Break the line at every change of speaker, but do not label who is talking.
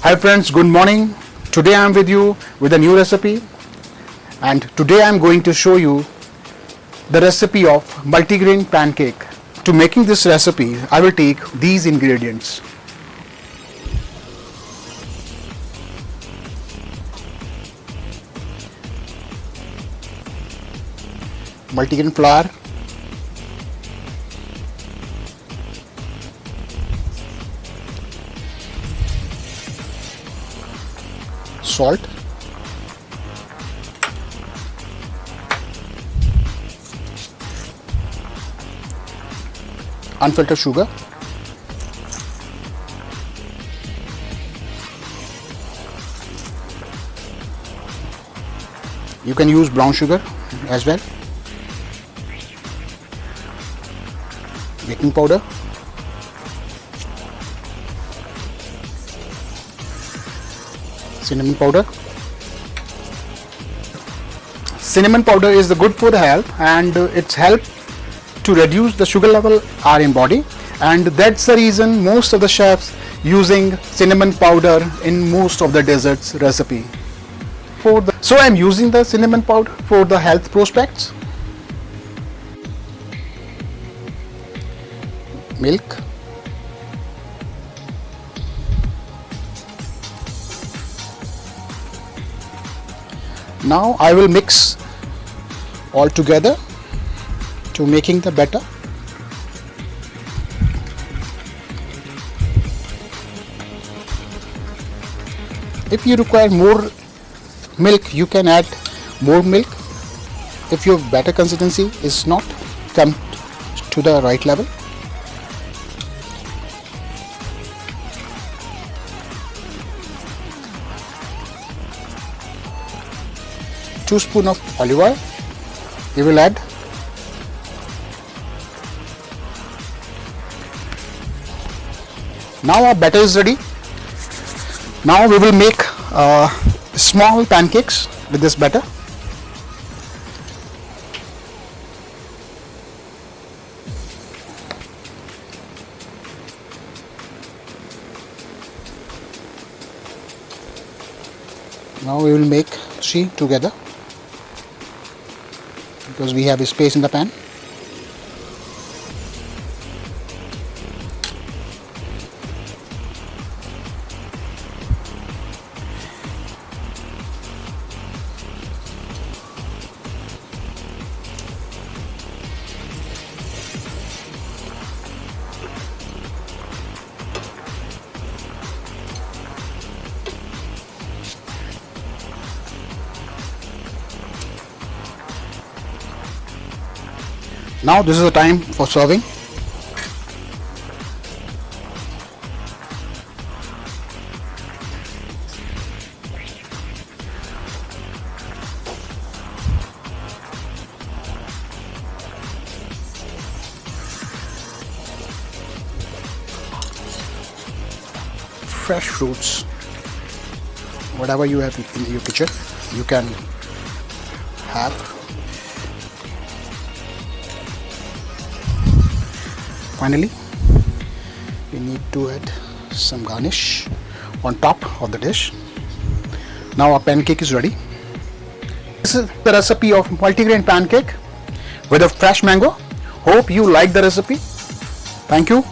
Hi friends, good morning. Today I am with you with a new recipe, and today I am going to show you the recipe of multigrain pancake. To making this recipe, I will take these ingredients. Multigrain flour, salt, unfiltered sugar, you can use brown sugar as well, baking powder, cinnamon powder. Cinnamon powder is good for the health, and its help to reduce the sugar level are in body, and that's the reason most of the chefs using cinnamon powder in most of the desserts recipe. So I'm using the cinnamon powder for the health prospects. Milk, now I will mix all together to making the batter. If you require more milk, you can add more milk if your batter consistency is not come to the right level. Two spoons of olive oil we will add. Now our batter is ready. Now we will make small pancakes with this batter. Now we will make 3 together because we have a space in the pan. Now this is the time for serving. Fresh fruits, whatever you have in your kitchen, you can have. Finally, we need to add some garnish on top of the dish. Now our pancake is ready. This is the recipe of multigrain pancake with a fresh mango. Hope you like the recipe. Thank you.